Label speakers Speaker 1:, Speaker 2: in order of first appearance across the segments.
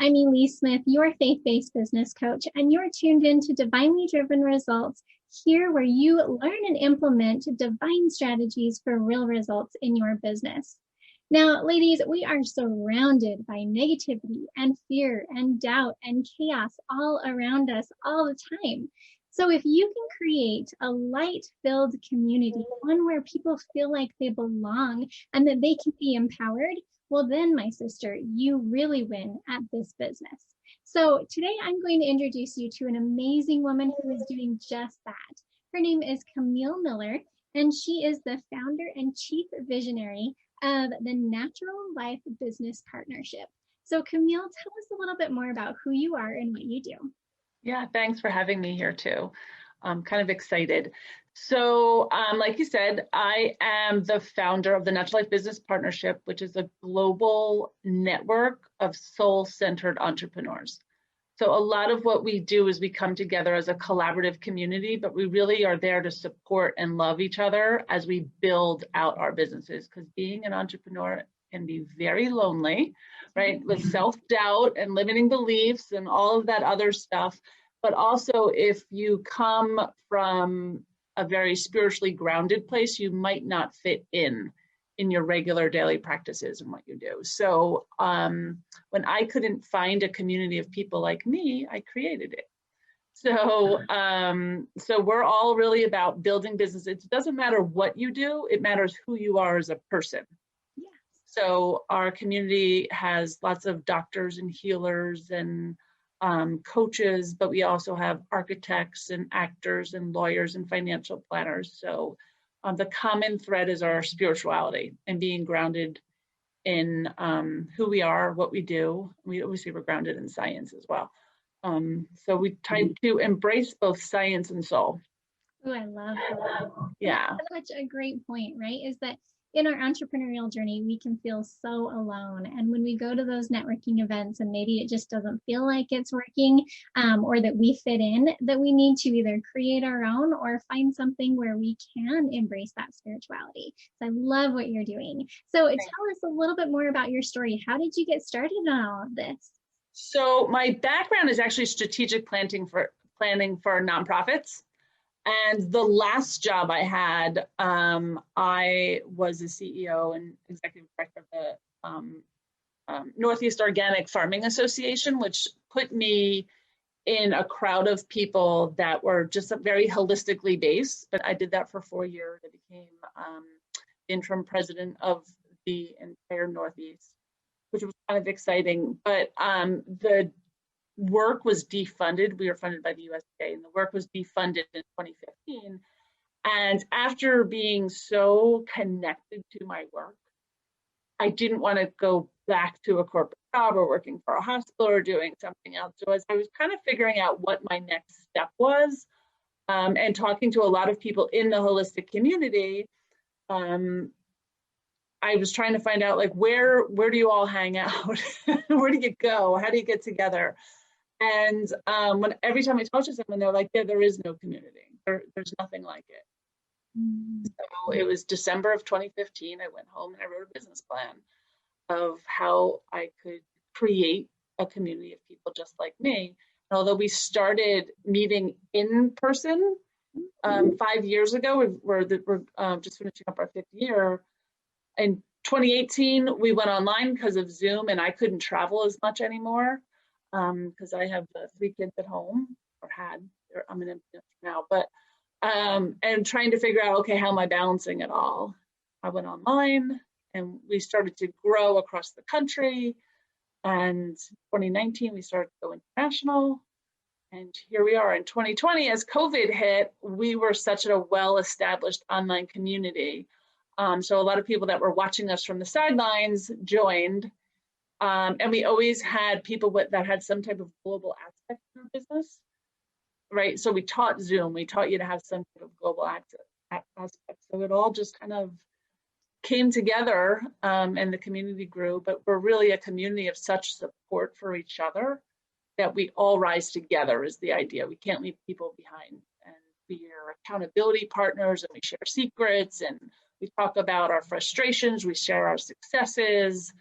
Speaker 1: I'm Elise Smith, your faith-based business coach, and you're tuned in to Divinely Driven Results, here where you learn and implement divine strategies for real results in your business. Now, ladies, we are surrounded by negativity and fear and doubt and chaos all around us all the time. So if you can create a light-filled community, one where people feel like they belong and that they can be empowered, well then, my sister, you really win at this business. So today I'm going to introduce you to an amazing woman who is doing just that. Her name is Camille Miller, and she is the founder and chief visionary of the Natural Life Business Partnership. So Camille, tell us a little bit more about who you are and what you do.
Speaker 2: Yeah, thanks for having me here too. I'm kind of excited. So like you said, I am the founder of the Natural Life Business Partnership, which is a global network of soul-centered entrepreneurs. So a lot of what we do is we come together as a collaborative community, but we really are there to support and love each other as we build out our businesses, because being an entrepreneur can be very lonely, right? With self-doubt and limiting beliefs and all of that other stuff. But also, if you come from a very spiritually grounded place, you might not fit in your regular daily practices and what you do. So when I couldn't find a community of people like me, I created it. So so we're all really about building business. It doesn't matter what you do, it matters who you are as a person.
Speaker 1: Yeah.
Speaker 2: So our community has lots of doctors and healers and coaches, but we also have architects and actors and lawyers and financial planners. So the common thread is our spirituality and being grounded in who we are, what we do. We obviously we're grounded in science as well. So we try to embrace both science and soul.
Speaker 1: Oh, I love that.
Speaker 2: Yeah.
Speaker 1: That's such a great point, right? Is that in our entrepreneurial journey, we can feel so alone. And when we go to those networking events and maybe it just doesn't feel like it's working or that we fit in, that we need to either create our own or find something where we can embrace that spirituality. So I love what you're doing. So tell us a little bit more about your story. How did you get started on all of this?
Speaker 2: So my background is actually strategic planning for nonprofits. And the last job I had, I was a CEO and executive director of the Northeast Organic Farming Association, which put me in a crowd of people that were just very holistically based. But I did that for 4 years. I became interim president of the entire Northeast, which was kind of exciting. But the work was defunded. We were funded by the USDA, and the work was defunded in 2015. And after being so connected to my work, I didn't want to go back to a corporate job or working for a hospital or doing something else. So as I was kind of figuring out what my next step was, and talking to a lot of people in the holistic community, I was trying to find out, like, where do you all hang out? Where do you go? How do you get together? And every time I talk to someone, they're like, there is no community. There's nothing like it. So it was December of 2015. I went home and I wrote a business plan of how I could create a community of people just like me. And although we started meeting in person 5 years ago, we're just finishing up our 5th year. In 2018, we went online because of Zoom, and I couldn't travel as much anymore. Because I have 3 kids at home, or had. I'm an empty nester now, but and trying to figure out, okay, how am I balancing it all? I went online, and we started to grow across the country. And 2019, we started to go international, and here we are in 2020. As COVID hit, we were such a well-established online community, so a lot of people that were watching us from the sidelines joined. And we always had people that had some type of global aspect to their business, right? So we taught Zoom, we taught you to have some type of global aspect. So it all just kind of came together, and the community grew. But we're really a community of such support for each other that we all rise together is the idea. We can't leave people behind. And we are accountability partners, and we share secrets, and we talk about our frustrations, we share our successes.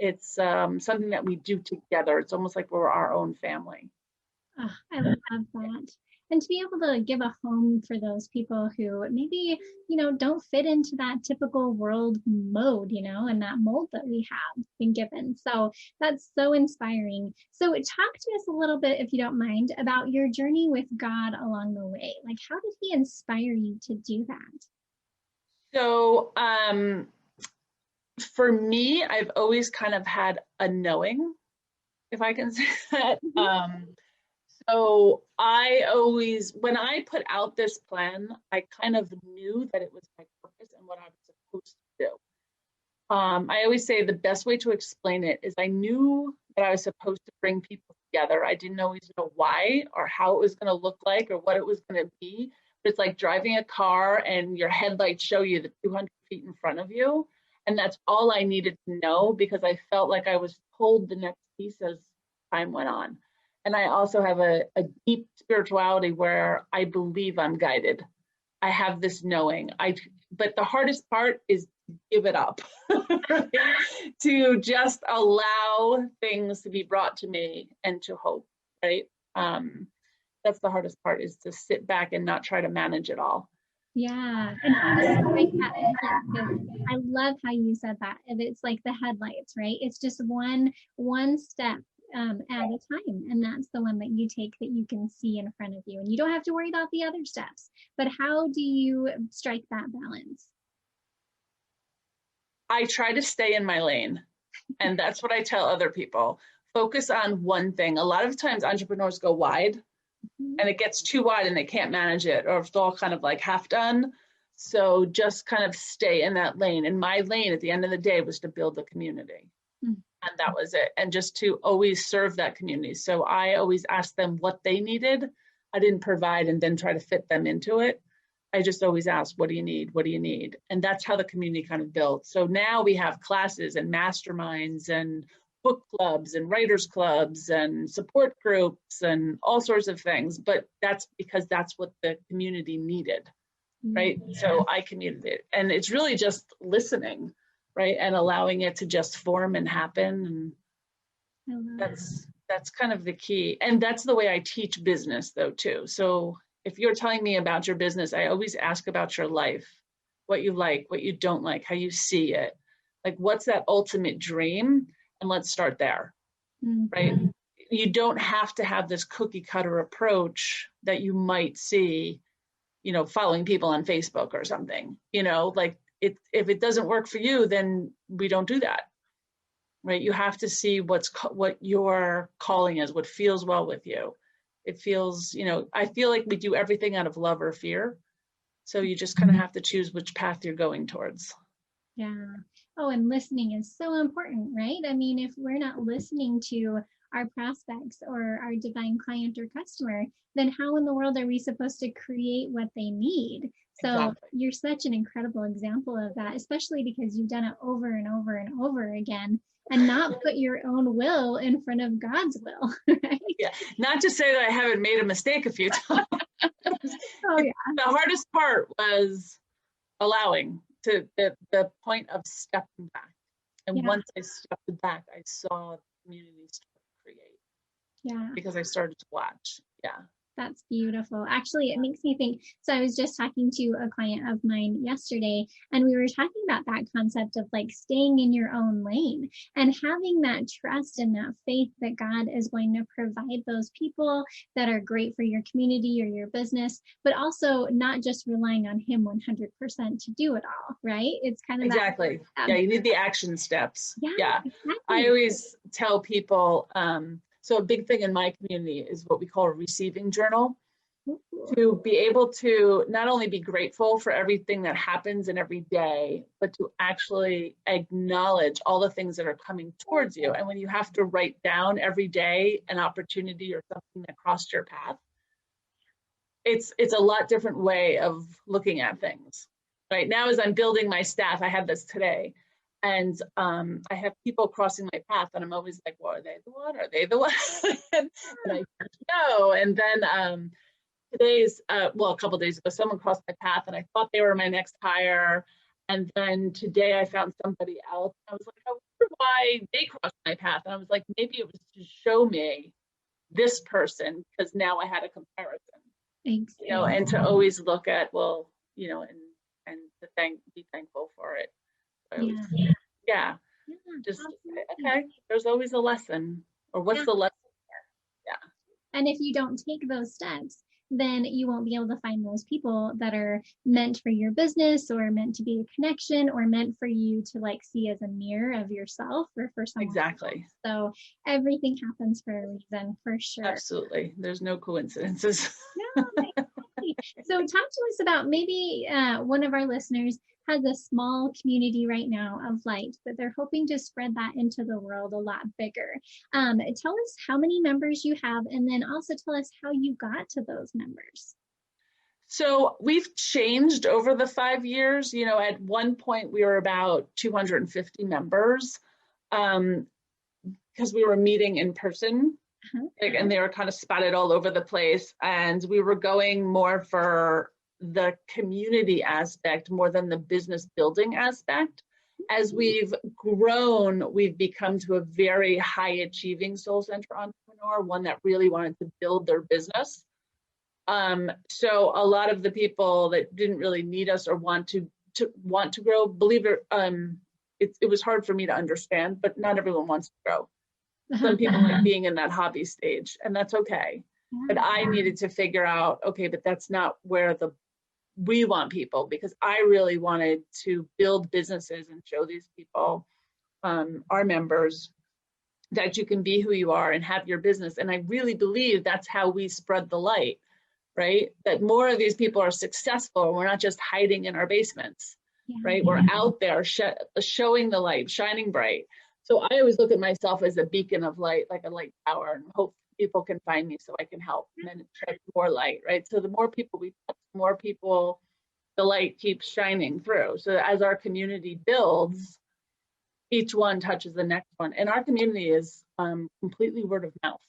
Speaker 2: It's something that we do together. It's almost like we're our own family.
Speaker 1: Oh, I love that. And to be able to give a home for those people who maybe, don't fit into that typical world mode, and that mold that we have been given. So that's so inspiring. So talk to us a little bit, if you don't mind, about your journey with God along the way. Like, how did he inspire you to do that?
Speaker 2: So for me, I've always kind of had a knowing, if I can say that. So I always, when I put out this plan, I kind of knew that it was my purpose and what I was supposed to do. I always say the best way to explain it is I knew that I was supposed to bring people together. I didn't always know why or how it was going to look like or what it was going to be. But it's like driving a car and your headlights show you the 200 feet in front of you. And that's all I needed to know because I felt like I was told the next piece as time went on. And I also have a deep spirituality where I believe I'm guided. I have this knowing. But the hardest part is to give it up, right? To just allow things to be brought to me and to hope, right? That's the hardest part, is to sit back and not try to manage it all.
Speaker 1: Yeah, and how to strike that balance. Because I love how you said that. And it's like the headlights, right? It's just one step at a time, and that's the one that you take that you can see in front of you, and you don't have to worry about the other steps. But how do you strike that balance?
Speaker 2: I try to stay in my lane, and that's what I tell other people. Focus on one thing. A lot of times entrepreneurs go wide and it gets too wide and they can't manage it, or it's all kind of like half done. So just kind of stay in that lane. And my lane at the end of the day was to build the community. And that was it. And just to always serve that community. So I always asked them what they needed. I didn't provide and then try to fit them into it. I just always asked, what do you need? What do you need? And that's how the community kind of built. So now we have classes and masterminds and book clubs and writers clubs and support groups and all sorts of things. But that's because that's what the community needed, right? Yeah. So I communicated it. And it's really just listening, right? And allowing it to just form and happen. And that's kind of the key. And that's the way I teach business though, too. So if you're telling me about your business, I always ask about your life, what you like, what you don't like, how you see it. Like, what's that ultimate dream? And let's start there, right? You don't have to have this cookie cutter approach that you might see, following people on Facebook or something, like if it doesn't work for you, then we don't do that, right? You have to see what your calling is, what feels well with you. It feels, I feel like we do everything out of love or fear. So you just kind of have to choose which path you're going towards.
Speaker 1: Yeah. Oh, and listening is so important, right? I mean, if we're not listening to our prospects or our divine client or customer, then how in the world are we supposed to create what they need? So exactly. You're such an incredible example of that, especially because you've done it over and over and over again, and not put your own will in front of God's will, right?
Speaker 2: Yeah. Not to say that I haven't made a mistake a few times.
Speaker 1: Oh, yeah.
Speaker 2: The hardest part was allowing to the point of stepping back. And once I stepped back, I saw the community start to create.
Speaker 1: Yeah.
Speaker 2: Because I started to watch. Yeah.
Speaker 1: That's beautiful. Actually, it makes me think. So I was just talking to a client of mine yesterday, and we were talking about that concept of like staying in your own lane and having that trust and that faith that God is going to provide those people that are great for your community or your business, but also not just relying on Him 100% to do it all, right? It's kind of
Speaker 2: exactly. Yeah, you need the action steps. Yeah. Exactly. I always tell people, so a big thing in my community is what we call a receiving journal. To be able to not only be grateful for everything that happens in every day, but to actually acknowledge all the things that are coming towards you. And when you have to write down every day an opportunity or something that crossed your path, it's a lot different way of looking at things. Right now, as I'm building my staff, I had this today. And I have people crossing my path, and I'm always like, well, are they the one? Are they the one? And I don't know. And then a couple of days ago, someone crossed my path, and I thought they were my next hire. And then today I found somebody else. I was like, I wonder why they crossed my path. And I was like, maybe it was to show me this person, because now I had a comparison, and to always look at, well, and to be thankful for it. So yeah, just, okay, there's always a lesson, or what's the lesson there? Yeah.
Speaker 1: And if you don't take those steps, then you won't be able to find those people that are meant for your business, or meant to be a connection, or meant for you to like see as a mirror of yourself or for someone
Speaker 2: Exactly.
Speaker 1: else. So everything happens for a reason, for sure.
Speaker 2: Absolutely. There's no coincidences.
Speaker 1: No, exactly. So talk to us about, maybe one of our listeners has a small community right now of light, but they're hoping to spread that into the world a lot bigger. Tell us how many members you have, and then also tell us how you got to those members.
Speaker 2: So we've changed over the 5 years. At one point we were about 250 members, because we were meeting in person. And they were kind of spotted all over the place. And we were going more for the community aspect more than the business building aspect. As we've grown, we've become to a very high achieving soul center entrepreneur, one that really wanted to build their business. So a lot of the people that didn't really need us or want to grow, believe it, it was hard for me to understand, but not everyone wants to grow. Some people like being in that hobby stage, and that's okay. But I needed to figure out, okay, but that's not where we want people, because I really wanted to build businesses and show these people, our members, that you can be who you are and have your business. And I really believe that's how we spread the light, right? That more of these people are successful. We're not just hiding in our basements, right? We're out there showing the light, shining bright. So I always look at myself as a beacon of light, like a light tower, and hope people can find me so I can help, and then shed more light, right? So the more people we touch, the more people, the light keeps shining through. So as our community builds, each one touches the next one. And our community is completely word of mouth.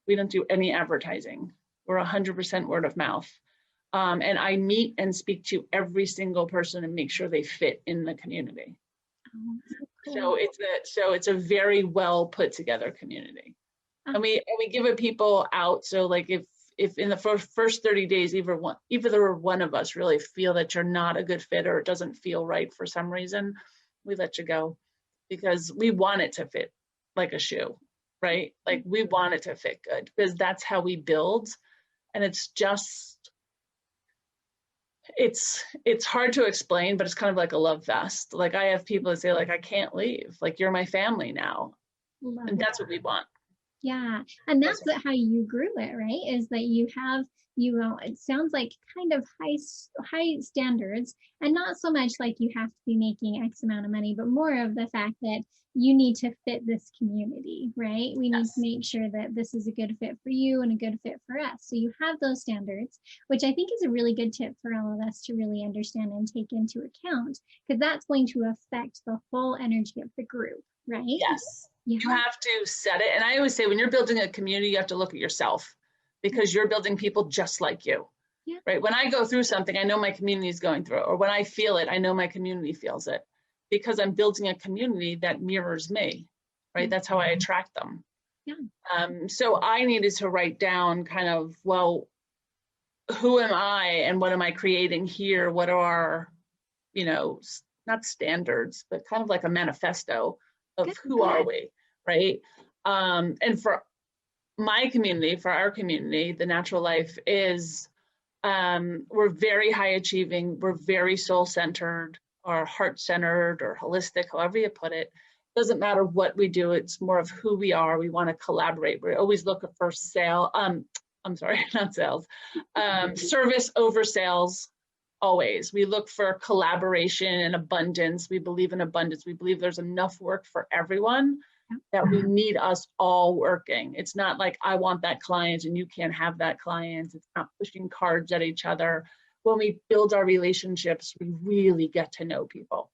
Speaker 2: We don't do any advertising. We're 100% word of mouth. And I meet and speak to every single person and make sure they fit in the community. So it's a very well put together community, and we give it people out. So like if in the first 30 days, either one of us really feel that you're not a good fit, or it doesn't feel right for some reason, we let you go, because we want it to fit like a shoe, right? Like we want it to fit good, because that's how we build. And it's hard to explain, but it's kind of like a love vest. Like I have people that say, like, I can't leave. Like, you're my family now. And that's what we want.
Speaker 1: Yeah. And that's how you grew it, right? Is that you have, it sounds like kind of high standards, and not so much like you have to be making X amount of money, but more of the fact that you need to fit this community, right? We need to make sure that this is a good fit for you and a good fit for us. So you have those standards, which I think is a really good tip for all of us to really understand and take into account, because that's going to affect the whole energy of the group, right?
Speaker 2: Yes. You have to set it. And I always say, when you're building a community, you have to look at yourself, because you're building people just like you, right? When I go through something, I know my community is going through it. Or when I feel it, I know my community feels it, because I'm building a community that mirrors me, right? That's how I attract them. So I needed to write down kind of, well, who am I and what am I creating here? What are, not standards, but kind of like a manifesto of who are we, right? And for my community, for our community, the natural life is, we're very high achieving, we're very soul centered, or heart centered, or holistic, however you put it. Doesn't matter what we do, it's more of who we are. We want to collaborate. We always look for not sales, service over sales. Always. We look for collaboration and abundance. We believe in abundance. We believe there's enough work for everyone, that we need us all working. It's not like I want that client and you can't have that client. It's not pushing cards at each other. When we build our relationships, we really get to know people.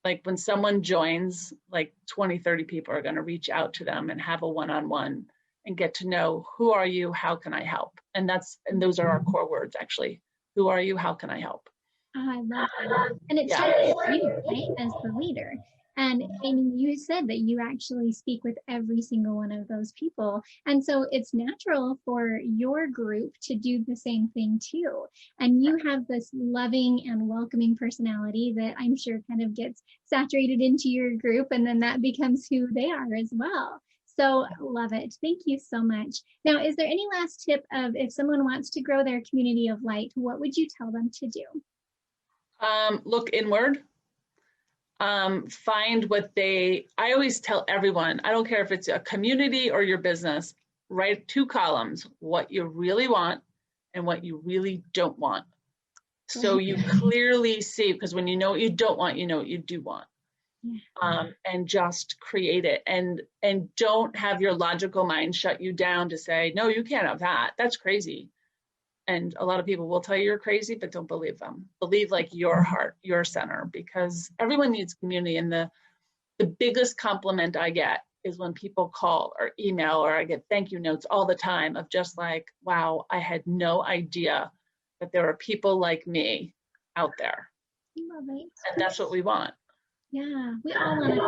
Speaker 2: Like when someone joins, like 20, 30 people are going to reach out to them and have a one-on-one and get to know, who are you? How can I help? And those are our core words, actually. Who are you? How can I help?
Speaker 1: Oh, I love that. And it starts with you, right, as the leader. And you said that you actually speak with every single one of those people. And so it's natural for your group to do the same thing too. And you have this loving and welcoming personality that I'm sure kind of gets saturated into your group, and then that becomes who they are as well. So love it. Thank you so much. Now, is there any last tip of if someone wants to grow their community of light, what would you tell them to do?
Speaker 2: Look inward. Find what I always tell everyone, I don't care if it's a community or your business, write 2 columns, what you really want and what you really don't want. So you clearly see, because when you know what you don't want, you know what you do want. And just create it, and don't have your logical mind shut you down to say, no, you can't have that. That's crazy. And a lot of people will tell you you're crazy, but don't believe them. Believe like your heart, your center, because everyone needs community. And the biggest compliment I get is when people call or email, or I get thank you notes all the time of just like, wow, I had no idea that there are people like me out there.
Speaker 1: Love it.
Speaker 2: And that's what we want.
Speaker 1: Yeah, we all want to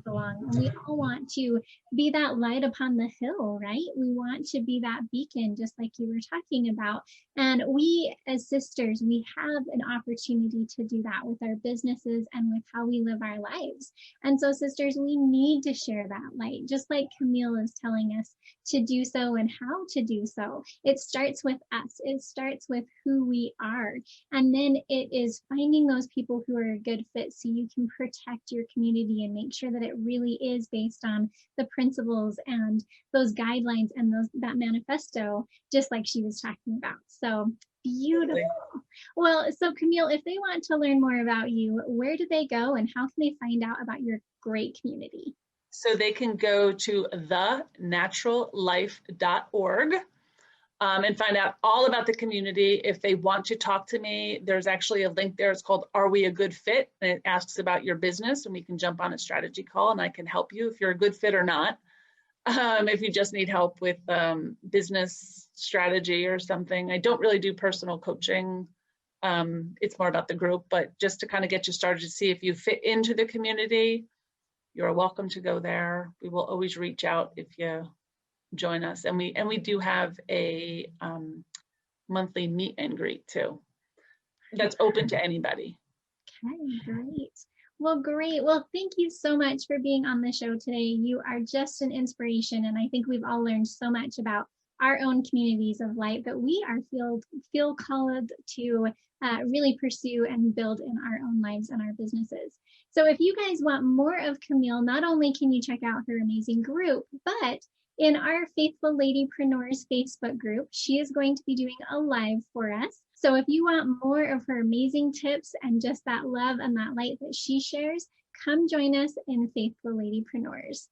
Speaker 1: belong, and we all want to be that light upon the hill, right? We want to be that beacon, just like you were talking about. And we, as sisters, we have an opportunity to do that with our businesses and with how we live our lives. And so, sisters, we need to share that light, just like Camille is telling us to do so and how to do so. It starts with us. It starts with who we are. And then it is finding those people who are a good fit so you can protect your community and make sure that it really is based on the principles and those guidelines and that manifesto, just like she was talking about. So beautiful. Well, so Camille, if they want to learn more about you, where do they go and how can they find out about your great community?
Speaker 2: So they can go to thenaturallife.org. And find out all about the community. If they want to talk to me, there's actually a link there. It's called Are We a Good Fit? And it asks about your business, and we can jump on a strategy call and I can help you if you're a good fit or not. If you just need help with business strategy or something. I don't really do personal coaching. It's more about the group, but just to kind of get you started to see if you fit into the community, you're welcome to go there. We will always reach out if you join us, and we do have a monthly meet and greet too that's open to anybody.
Speaker 1: Okay, great. Well, great. Well, thank you so much for being on the show today. You are just an inspiration, and I think we've all learned so much about our own communities of light that we are feel called to really pursue and build in our own lives and our businesses. So if you guys want more of Camille, not only can you check out her amazing group, but in our Faithful Ladypreneurs Facebook group, she is going to be doing a live for us. So if you want more of her amazing tips and just that love and that light that she shares, come join us in Faithful Ladypreneurs.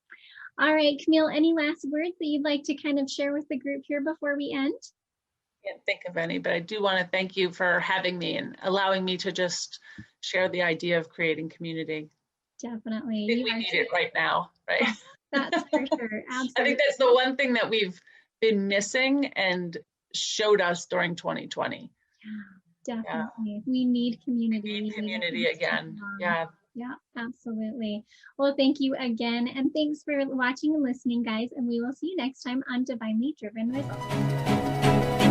Speaker 1: All right, Camille, any last words that you'd like to kind of share with the group here before we end?
Speaker 2: Can't think of any, but I do want to thank you for having me and allowing me to just share the idea of creating community.
Speaker 1: Definitely.
Speaker 2: I think we need it right now, right?
Speaker 1: That's for sure. Absolutely.
Speaker 2: I think that's the one thing that we've been missing and showed us during 2020.
Speaker 1: Yeah, definitely. Yeah. We need community.
Speaker 2: We need community again. Yeah.
Speaker 1: Yeah, absolutely. Well, thank you again. And thanks for watching and listening, guys. And we will see you next time on Divinely Driven Results.